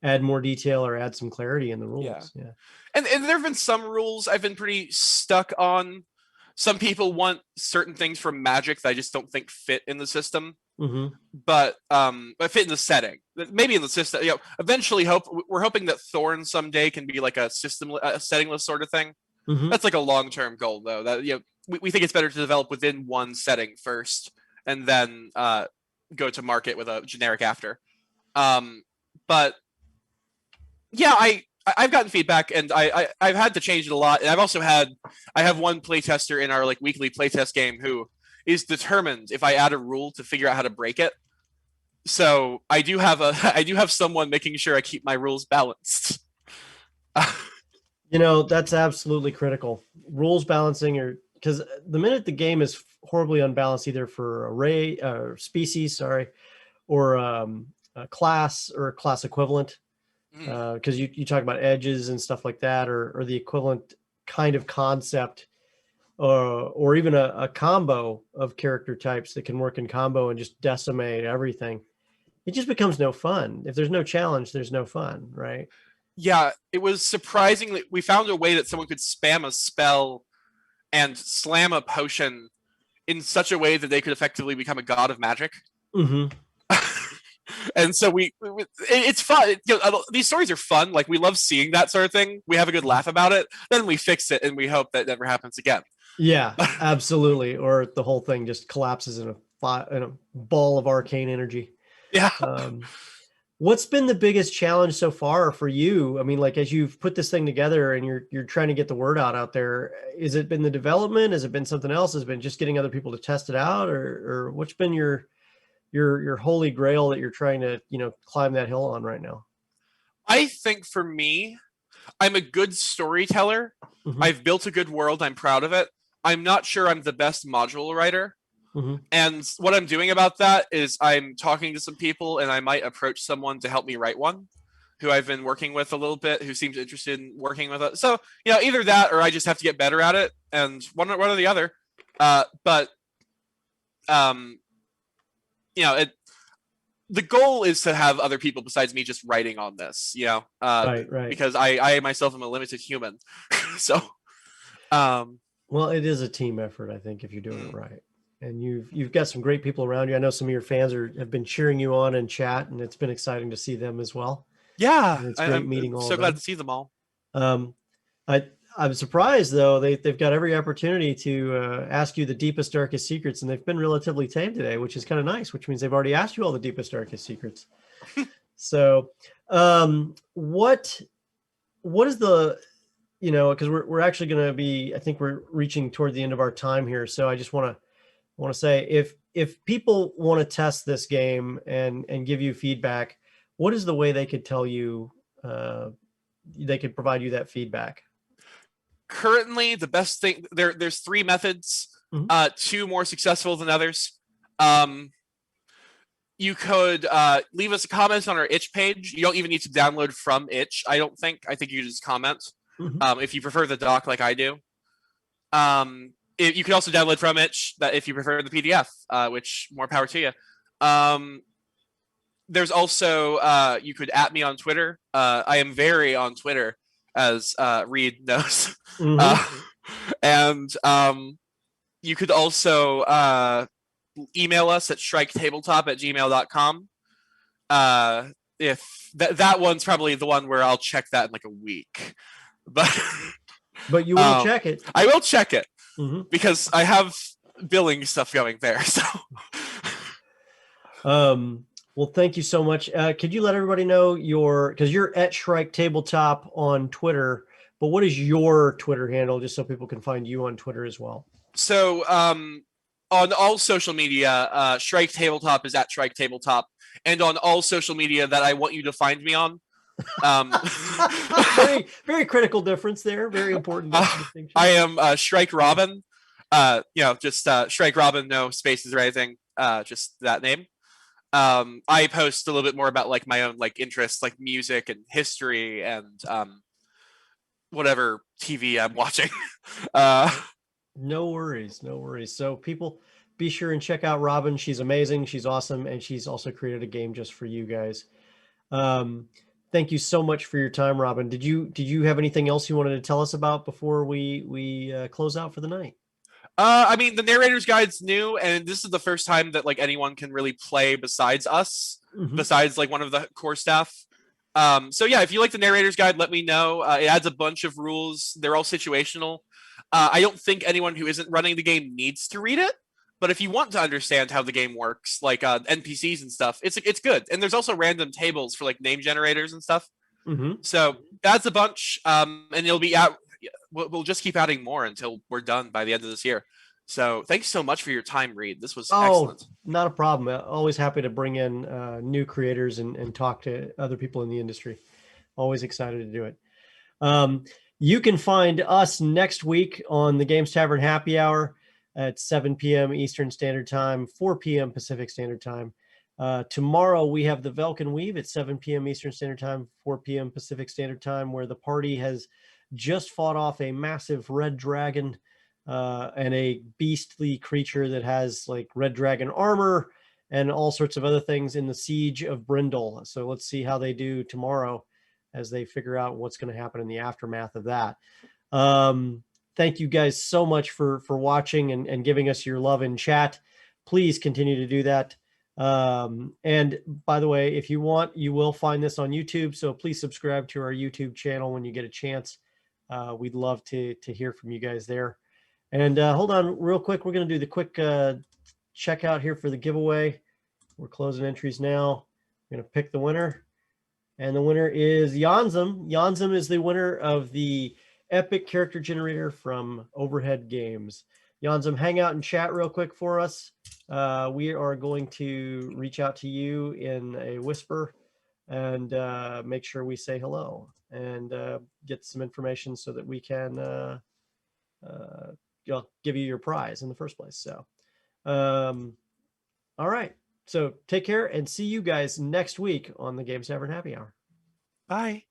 Speaker 1: add more detail or add some clarity in the rules. Yeah.
Speaker 2: And there have been some rules I've been pretty stuck on. Some people want certain things from Magic that I just don't think fit in the system.
Speaker 1: Mm-hmm.
Speaker 2: But fit in the setting. maybe in the system, eventually we're hoping that Thorn someday can be like a system, a settingless sort of thing.
Speaker 1: Mm-hmm.
Speaker 2: That's like a long-term goal, though. That we think it's better to develop within one setting first, and then go to market with a generic after. But yeah, I've gotten feedback, and I've had to change it a lot. And I have one playtester in our like weekly playtest game who is determined if I add a rule to figure out how to break it. So I do have someone making sure I keep my rules balanced.
Speaker 1: That's absolutely critical. Rules balancing are, because the minute the game is horribly unbalanced, either for species, or a class or a class equivalent, because you talk about edges and stuff like that, or the equivalent kind of concept, or even a combo of character types that can work in combo and just decimate everything. It just becomes no fun. If there's no challenge, there's no fun, right?
Speaker 2: Yeah, it was surprisingly, we found a way that someone could spam a spell and slam a potion in such a way that they could effectively become a god of magic.
Speaker 1: Mm-hmm.
Speaker 2: And so it's fun. These stories are fun. Like, we love seeing that sort of thing. We have a good laugh about it. Then we fix it, and we hope that never happens again.
Speaker 1: Yeah, absolutely. Or the whole thing just collapses in a ball of arcane energy.
Speaker 2: Yeah.
Speaker 1: What's been the biggest challenge so far for you? I mean, like, as you've put this thing together and you're trying to get the word out there, has it been the development? Has it been something else? Has it been just getting other people to test it out, or what's been your holy grail that you're trying to, climb that hill on right now?
Speaker 2: I think for me, I'm a good storyteller.
Speaker 1: Mm-hmm.
Speaker 2: I've built a good world. I'm proud of it. I'm not sure I'm the best module writer.
Speaker 1: Mm-hmm.
Speaker 2: And what I'm doing about that is I'm talking to some people, and I might approach someone to help me write one who I've been working with a little bit, who seems interested in working with it. So, either that or I just have to get better at it, and one or the other. The goal is to have other people besides me just writing on this,
Speaker 1: Right.
Speaker 2: Because I myself am a limited human. So,
Speaker 1: well, it is a team effort, I think, if you're doing it right. And you've got some great people around you. I know some of your fans have been cheering you on in chat, and it's been exciting to see them as well.
Speaker 2: Yeah,
Speaker 1: and it's great meeting all of them.
Speaker 2: So glad to see them all.
Speaker 1: I'm surprised, though. They've got every opportunity to ask you the deepest, darkest secrets, and they've been relatively tame today, which is kind of nice, which means they've already asked you all the deepest, darkest secrets. So what is the, because we're actually going to be, I think we're reaching toward the end of our time here. So I just want to say, if people want to test this game and give you feedback, what is the way they could tell you, they could provide you that feedback?
Speaker 2: Currently, the best thing, there's 3 methods,
Speaker 1: Mm-hmm.
Speaker 2: 2 more successful than others. You could leave us a comment on our itch page. You don't even need to download from itch, I don't think. I think you just comment.
Speaker 1: Mm-hmm.
Speaker 2: If you prefer the doc like I do. You can also download from itch that if you prefer the PDF, which more power to you. There's also, you could @ me on Twitter. I am very on Twitter, as Reed knows.
Speaker 1: Mm-hmm.
Speaker 2: And you could also email us at shriketabletop@gmail.com. If that one's probably the one where I'll check that in like a week.
Speaker 1: But you will check it.
Speaker 2: I will check it.
Speaker 1: Mm-hmm.
Speaker 2: Because I have billing stuff going there. So
Speaker 1: well, thank you so much. Could you let everybody know because you're at Shrike Tabletop on Twitter, but what is your Twitter handle, just so people can find you on Twitter as well?
Speaker 2: So on all social media, Shrike Tabletop is at Shrike Tabletop, and on all social media that I want you to find me on.
Speaker 1: Very, very critical difference there. Very important distinction.
Speaker 2: I am Shrike Robin. Just Shrike Robin, no spaces or anything. Just that name. I post a little bit more about like my own like interests, like music and history and whatever TV I'm watching.
Speaker 1: No worries. So people, be sure and check out Robin. She's amazing. She's awesome, and she's also created a game just for you guys. Thank you so much for your time, Robin. Did you have anything else you wanted to tell us about before we close out for the night?
Speaker 2: I mean, the narrator's guide's new, and this is the first time that like anyone can really play besides us, besides like one of the core staff. So yeah, if you like the narrator's guide, let me know. It adds a bunch of rules. They're all situational. I don't think anyone who isn't running the game needs to read it, but if you want to understand how the game works, like NPCs and stuff, it's good. And there's also random tables for like name generators and stuff. So that's a bunch, and it'll be out. We'll just keep adding more until we're done by the end of this year. So thanks so much for your time, Reed. This was excellent.
Speaker 1: Not a problem. Always happy to bring in new creators and talk to other people in the industry. Always excited to do it. You can find us next week on the Games Tavern Happy Hour at 7 p.m. Eastern Standard Time, 4 p.m. Pacific Standard Time. Tomorrow we have the Velkin Weave at 7 p.m. Eastern Standard Time, 4 p.m. Pacific Standard Time, where the party has just fought off a massive red dragon and a beastly creature that has like red dragon armor and all sorts of other things in the siege of Brindle. So let's see how they do tomorrow as they figure out what's going to happen in the aftermath of that. Thank you guys so much for watching and giving us your love in chat. Please continue to do that. And by the way, if you want, you will find this on YouTube. So please subscribe to our YouTube channel when you get a chance. We'd love to hear from you guys there. And hold on real quick. We're going to do the quick checkout here for the giveaway. We're closing entries now. I'm going to pick the winner. And the winner is Yanzum. Yanzum is the winner of the Epic Character Generator from Overhead Games. Yanzum, hang out and chat real quick for us. We are going to reach out to you in a whisper and make sure we say hello and get some information so that we can give you your prize in the first place. So, all right. So take care and see you guys next week on the Games Tavern Happy Hour.
Speaker 2: Bye.